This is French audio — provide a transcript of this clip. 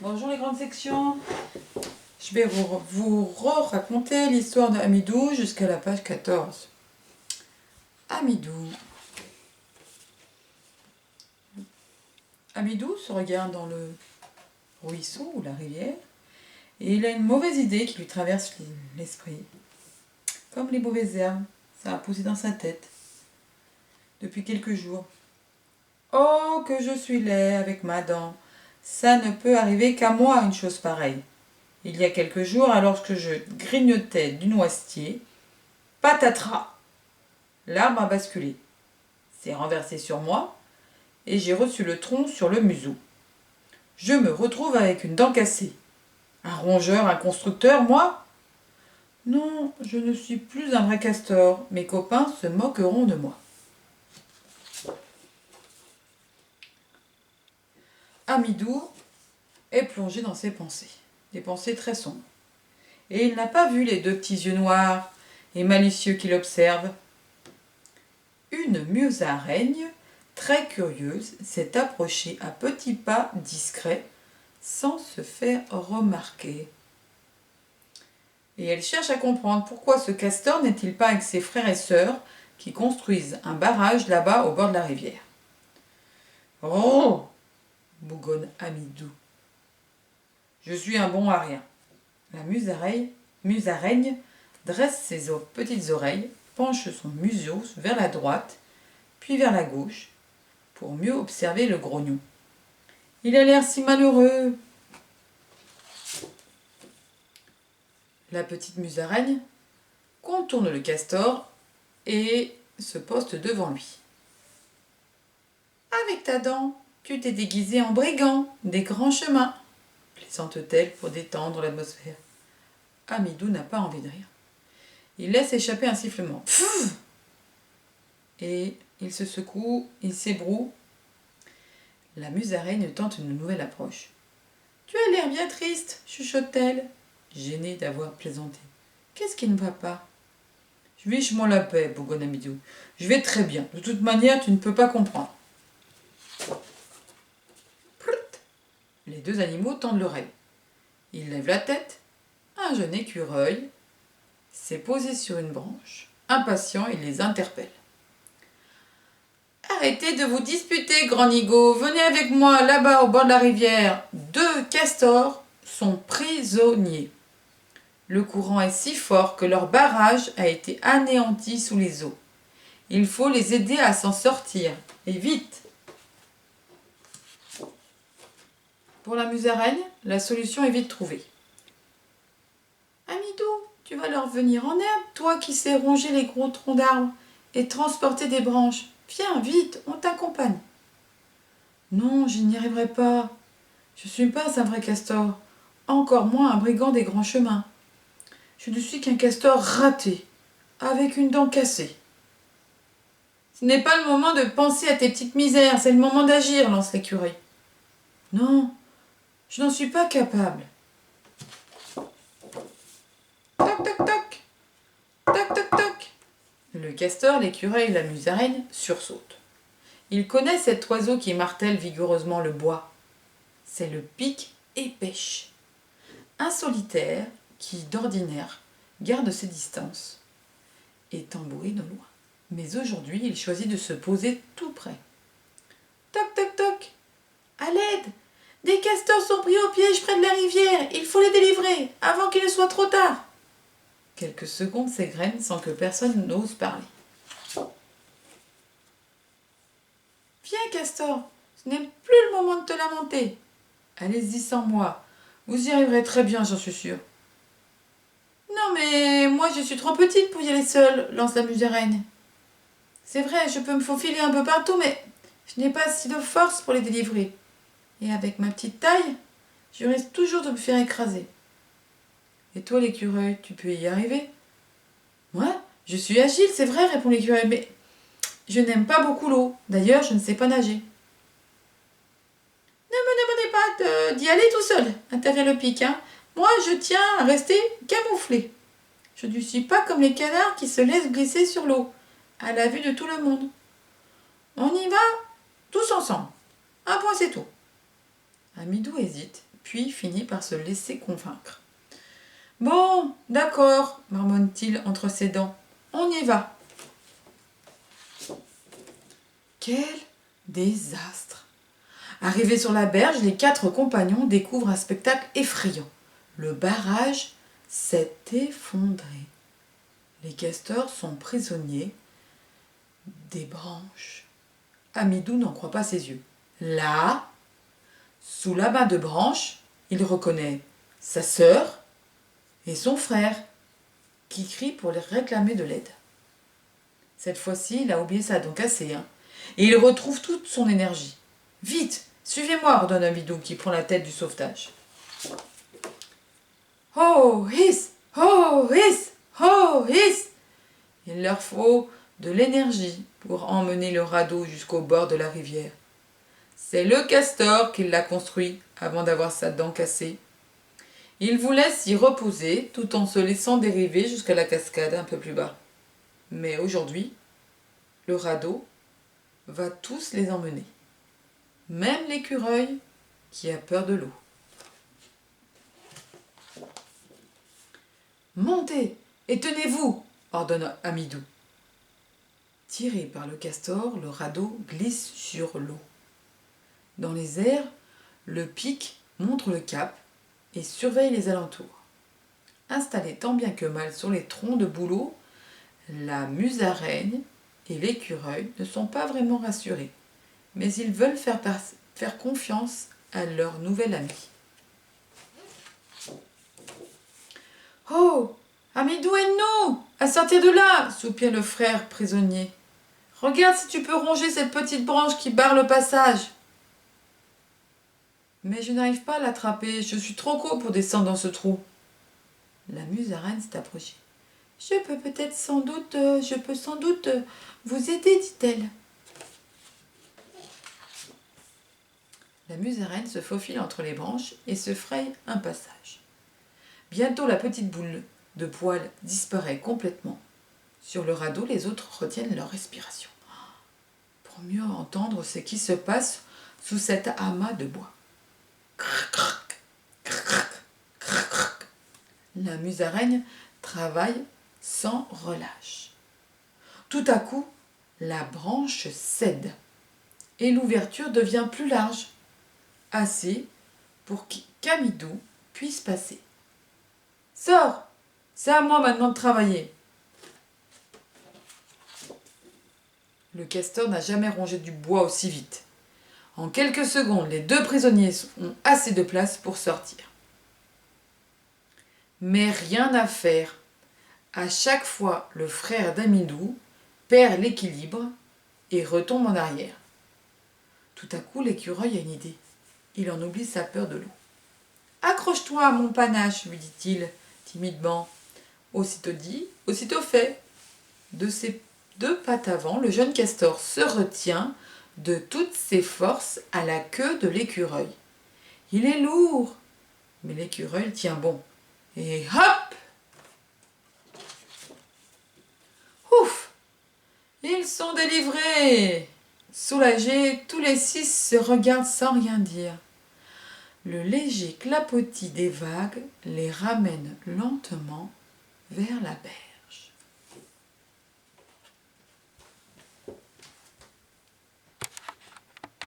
Bonjour les grandes sections. Je vais vous raconter l'histoire d'Amidou jusqu'à la page 14. Amidou. Amidou se regarde dans le ruisseau ou la rivière et il a une mauvaise idée qui lui traverse l'esprit. Comme les mauvaises herbes, ça a poussé dans sa tête depuis quelques jours. Oh, que je suis laid avec ma dent. Ça ne peut arriver qu'à moi une chose pareille. Il y a quelques jours, alors que je grignotais du noisetier, patatras, l'arbre a basculé, s'est renversé sur moi et j'ai reçu le tronc sur le museau. Je me retrouve avec une dent cassée. Un rongeur, un constructeur, moi? Non, je ne suis plus un vrai castor. Mes copains se moqueront de moi. Amidou est plongé dans ses pensées, des pensées très sombres. Et il n'a pas vu les deux petits yeux noirs et malicieux qui l'observent. Une musaraigne, très curieuse, s'est approchée à petits pas discrets, sans se faire remarquer. Et elle cherche à comprendre pourquoi ce castor n'est-il pas avec ses frères et sœurs qui construisent un barrage là-bas au bord de la rivière. Oh, bougonne Amidou. Je suis un bon à rien. La musaraigne dresse ses petites oreilles, penche son museau vers la droite, puis vers la gauche, pour mieux observer le grognon. Il a l'air si malheureux. La petite musaraigne contourne le castor et se poste devant lui. Avec ta dent, tu t'es déguisé en brigand des grands chemins, plaisante-t-elle pour détendre l'atmosphère. Amidou n'a pas envie de rire. Il laisse échapper un sifflement. Pfff! Et il se secoue, il s'ébroue. La musaraigne tente une nouvelle approche. Tu as l'air bien triste, chuchote-t-elle, gênée d'avoir plaisanté. Qu'est-ce qui ne va pas? Je viche-moi la paix, bougonne Amidou. Je vais très bien. De toute manière, tu ne peux pas comprendre. Plout! Les deux animaux tendent l'oreille. Ils lèvent la tête. Un jeune écureuil s'est posé sur une branche. Impatient, il les interpelle. Arrêtez de vous disputer, grand nigo. Venez avec moi, là-bas, au bord de la rivière. Deux castors sont prisonniers. Le courant est si fort que leur barrage a été anéanti sous les eaux. Il faut les aider à s'en sortir. Et vite! Pour la musaraigne, la solution est vite trouvée. Amidou, tu vas leur venir en aide, toi qui sais ronger les gros troncs d'arbres et transporter des branches. Viens, vite, on t'accompagne. Non, je n'y arriverai pas. Je ne suis pas un vrai castor, encore moins un brigand des grands chemins. Je ne suis qu'un castor raté, avec une dent cassée. Ce n'est pas le moment de penser à tes petites misères, c'est le moment d'agir, lance l'écureuil. Non, je n'en suis pas capable. Toc, toc, toc. Toc, toc, toc. Le castor, l'écureuil et la musaraigne sursautent. Il connaît cet oiseau qui martèle vigoureusement le bois. C'est le pic-et-pêche. Un solitaire qui, d'ordinaire, garde ses distances et tambourine au loin. Mais aujourd'hui, il choisit de se poser tout près. Toc, toc, toc. À l'aide! Des castors sont pris au piège près de la rivière. Il faut les délivrer avant qu'il ne soit trop tard. Quelques secondes s'égrènent sans que personne n'ose parler. Viens, castor, ce n'est plus le moment de te lamenter. Allez-y sans moi. Vous y arriverez très bien, j'en suis sûre. Non, mais moi je suis trop petite pour y aller seule, lance la musaraigne. C'est vrai, je peux me faufiler un peu partout, mais je n'ai pas assez de force pour les délivrer. Et avec ma petite taille, je risque toujours de me faire écraser. Et toi, l'écureuil, tu peux y arriver? Moi, je suis agile, c'est vrai, répond l'écureuil, mais je n'aime pas beaucoup l'eau. D'ailleurs, je ne sais pas nager. Ne me demandez pas d'y aller tout seul, intervient le pic. Moi, je tiens à rester camouflé. Je ne suis pas comme les canards qui se laissent glisser sur l'eau, à la vue de tout le monde. On y va tous ensemble. Un point, c'est tout. Amidou hésite, puis finit par se laisser convaincre. « Bon, d'accord, marmonne-t-il entre ses dents. On y va. » Quel désastre! Arrivés sur la berge, les 4 compagnons découvrent un spectacle effrayant. Le barrage s'est effondré. Les castors sont prisonniers des branches. Amidou n'en croit pas ses yeux. Là, sous l'amas de branches, il reconnaît sa sœur et son frère qui crient pour les réclamer de l'aide. Cette fois-ci, il a oublié sa dent cassée, et il retrouve toute son énergie. « Vite, suivez-moi » ordonne Amidou qui prend la tête du sauvetage. « Oh, hiss! Oh, hiss! Oh, hiss !» Il leur faut de l'énergie pour emmener le radeau jusqu'au bord de la rivière. C'est le castor qui l'a construit avant d'avoir sa dent cassée. Il vous laisse y reposer tout en se laissant dériver jusqu'à la cascade un peu plus bas. Mais aujourd'hui, le radeau va tous les emmener. Même l'écureuil qui a peur de l'eau. « Montez et tenez-vous » ordonne Amidou. Tiré par le castor, le radeau glisse sur l'eau. Dans les airs, le pic montre le cap et surveille les alentours. Installés tant bien que mal sur les troncs de bouleaux, la musaraigne et l'écureuil ne sont pas vraiment rassurés, mais ils veulent faire confiance à leur nouvel ami. « Oh, Amidou, aide-nous à sortir de là !» soupire le frère prisonnier. « Regarde si tu peux ronger cette petite branche qui barre le passage. » « Mais je n'arrive pas à l'attraper, je suis trop court pour descendre dans ce trou. » La musaraigne s'est approchée. « Je peux sans doute vous aider, dit-elle. » La musaraigne se faufile entre les branches et se fraye un passage. Bientôt la petite boule de poils disparaît complètement. Sur le radeau, les autres retiennent leur respiration pour mieux entendre ce qui se passe sous cet amas de bois. La musaraigne travaille sans relâche. Tout à coup, la branche cède et l'ouverture devient plus large, assez pour qu'Amidou puisse passer. « Sors, c'est à moi maintenant de travailler. » Le castor n'a jamais rongé du bois aussi vite. En quelques secondes, les 2 prisonniers ont assez de place pour sortir. Mais rien à faire. À chaque fois, le frère d'Amidou perd l'équilibre et retombe en arrière. Tout à coup, l'écureuil a une idée. Il en oublie sa peur de l'eau. « Accroche-toi à mon panache, lui dit-il timidement. Aussitôt dit, aussitôt fait. De ses 2 pattes avant, le jeune castor se retient de toutes ses forces à la queue de l'écureuil. Il est lourd, mais l'écureuil tient bon. Et hop! Ouf! Ils sont délivrés! Soulagés, tous les 6 se regardent sans rien dire. Le léger clapotis des vagues les ramène lentement vers la berge.